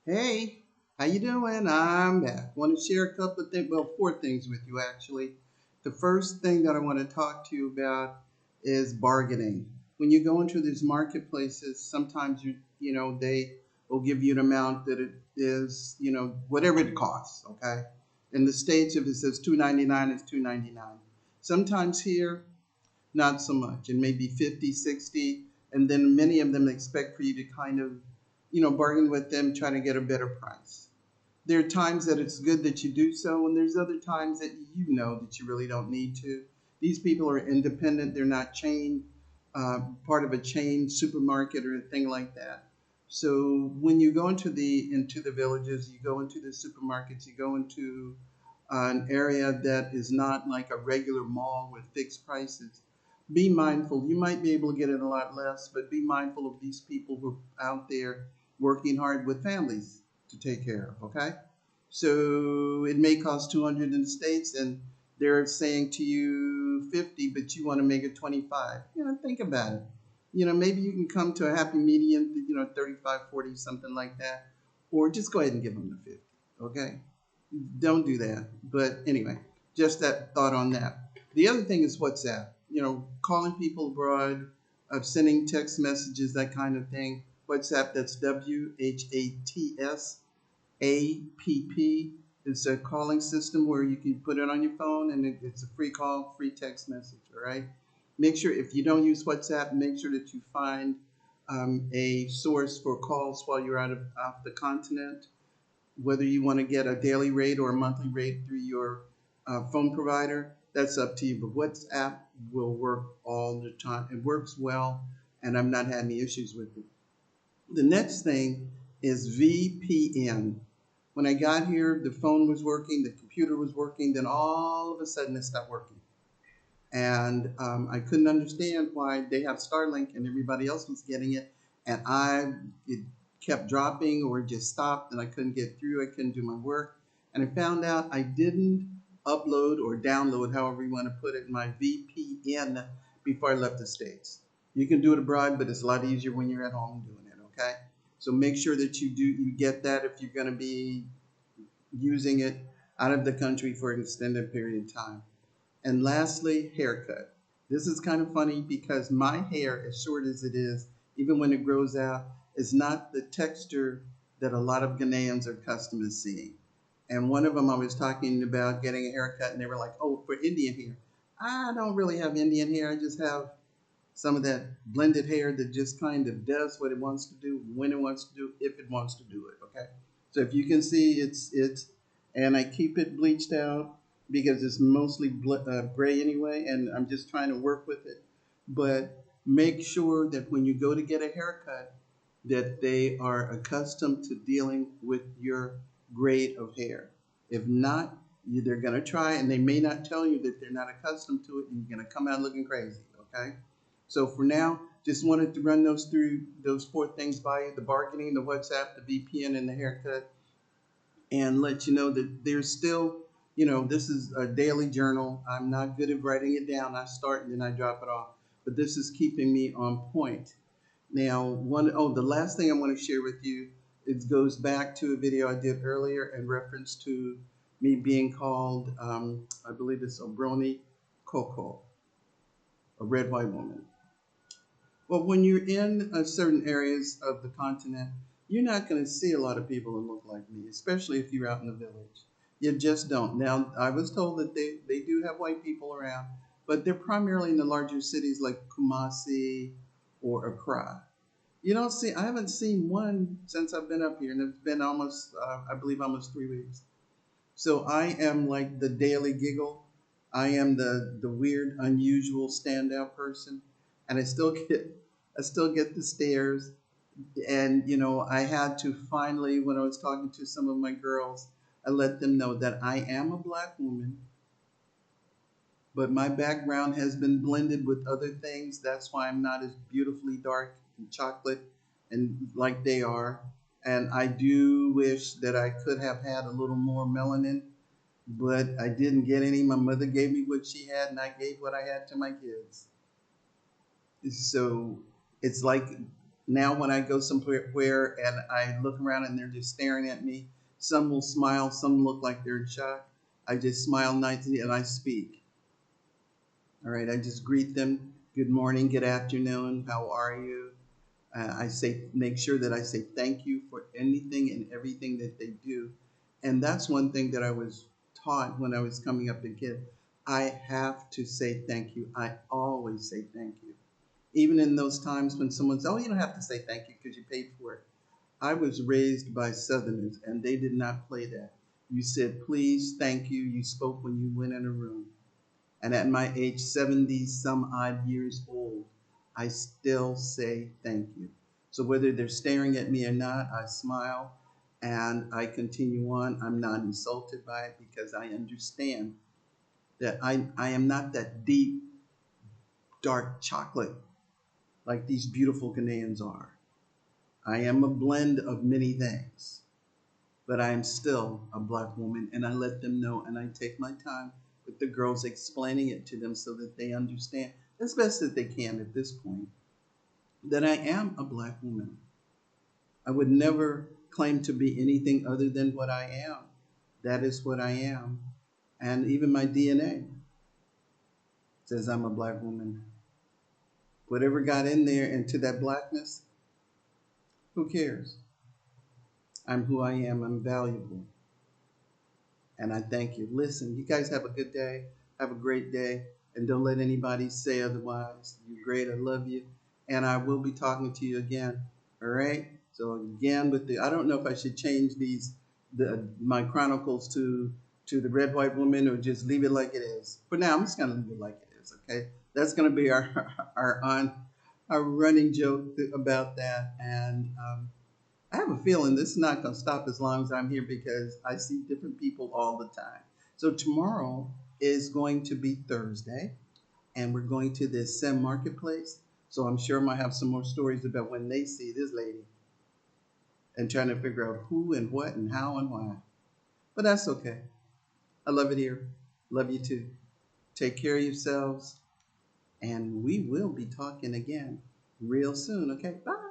Hey, how you doing? I'm back. Want to share a couple of things, well, four things with you actually. The first thing that I want to talk to you about is bargaining. When you go into these marketplaces, sometimes they will give you an amount that it is, whatever it costs, okay? In the States, if it says 2.99, it's 2.99. Sometimes here, not so much. It may be 50, 60, and then many of them expect for you to kind of, bargain with them, trying to get a better price. There are times that it's good that you do so, and there's other times that you know that you really don't need to. These people are independent; they're not chained, part of a chain supermarket or a thing like that. So when you go into the villages, you go into the supermarkets, you go into an area that is not like a regular mall with fixed prices. Be mindful. You might be able to get it a lot less, but be mindful of these people who are out there working hard with families to take care of. Okay, so it may cost 200 in the states, and they're saying to you 50, but you want to make it 25. Think about it. Maybe you can come to a happy medium. 35, 40, something like that, or just go ahead and give them the 50. Okay, don't do that. But anyway, just that thought on that. The other thing is WhatsApp. Calling people abroad, sending text messages, that kind of thing. WhatsApp, that's WHATSAPP. It's a calling system where you can put it on your phone and it's a free call, free text message. All right. Make sure if you don't use WhatsApp, make sure that you find a source for calls while you're out of off the continent, whether you want to get a daily rate or a monthly rate through your phone provider, that's up to you. But WhatsApp will work all the time. It works well, and I've not had any issues with it. The next thing is VPN. When I got here, the phone was working, the computer was working, then all of a sudden it stopped working. And I couldn't understand why they have Starlink and everybody else was getting it, and it kept dropping or it just stopped, and I couldn't get through. I couldn't do my work, and I found out I didn't upload or download, however you want to put it, my VPN before I left the states. You can do it abroad, but it's a lot easier when you're at home doing it. Okay, so make sure that you get that if you're going to be using it out of the country for an extended period of time. And lastly, haircut. This is kind of funny because my hair, as short as it is, even when it grows out, is not the texture that a lot of Ghanaians are accustomed to seeing. And one of them, I was talking about getting a haircut, and they were like, "Oh, for Indian hair." I don't really have Indian hair. I just have some of that blended hair that just kind of does what it wants to do, when it wants to do, if it wants to do it. Okay. So if you can see, and I keep it bleached out because it's mostly gray anyway, and I'm just trying to work with it. But make sure that when you go to get a haircut, that they are accustomed to dealing with your grade of hair. If not, they're going to try, and they may not tell you that they're not accustomed to it, and you're going to come out looking crazy. Okay. So for now, just wanted to run those four things by you: the bargaining, the WhatsApp, the VPN, and the haircut, and let you know that there's still, this is a daily journal. I'm not good at writing it down. I start and then I drop it off, but this is keeping me on point. Now, the last thing I want to share with you, it goes back to a video I did earlier in reference to me being called, I believe it's Obroni Coco, a red white woman. Well, when you're in certain areas of the continent, you're not going to see a lot of people that look like me, especially if you're out in the village. You just don't. Now, I was told that they do have white people around, but they're primarily in the larger cities like Kumasi or Accra. You don't see, I haven't seen one since I've been up here, and it's been almost, I believe, almost 3 weeks. So I am like the daily giggle. I am the weird, unusual standout person, and I still get the stares. And I had to finally, when I was talking to some of my girls, I let them know that I am a black woman, but my background has been blended with other things. That's why I'm not as beautifully dark and chocolate and like they are. And I do wish that I could have had a little more melanin, but I didn't get any. My mother gave me what she had, and I gave what I had to my kids. So it's like Now when I go somewhere and I look around and they're just staring at me, some will smile, some look like they're in shock. I just smile nicely and I speak. All right, I just greet them. Good morning, good afternoon. How are you? I say, make sure that I say thank you for anything and everything that they do. And that's one thing that I was taught when I was coming up a kid. I have to say thank you. I always say thank you. Even in those times when someone says, oh, you don't have to say thank you because you paid for it. I was raised by Southerners and they did not play that. You said, please, thank you. You spoke when you went in a room. And at my age, 70 some odd years old, I still say thank you. So whether they're staring at me or not, I smile and I continue on. I'm not insulted by it because I understand that I am not that deep, dark chocolate like these beautiful Ghanaians are. I am a blend of many things, but I am still a black woman, and I let them know, and I take my time with the girls explaining it to them so that they understand as best as they can at this point that I am a black woman. I would never claim to be anything other than what I am. That is what I am. And even my DNA says I'm a black woman. Whatever got in there into that blackness, who cares? I'm who I am. I'm valuable. And I thank you. Listen, you guys have a good day. Have a great day. And don't let anybody say otherwise. You're great. I love you. And I will be talking to you again. All right. So again, I don't know if I should change my chronicles to the red white woman or just leave it like it is. For now, I'm just gonna leave it like it is. Okay. That's gonna be our running joke about that. And I have a feeling this is not going to stop as long as I'm here because I see different people all the time. So tomorrow is going to be Thursday, and we're going to the Sem Marketplace. So I'm sure I might have some more stories about when they see this lady and trying to figure out who and what and how and why. But that's okay. I love it here. Love you too. Take care of yourselves, and we will be talking again real soon. Okay, bye.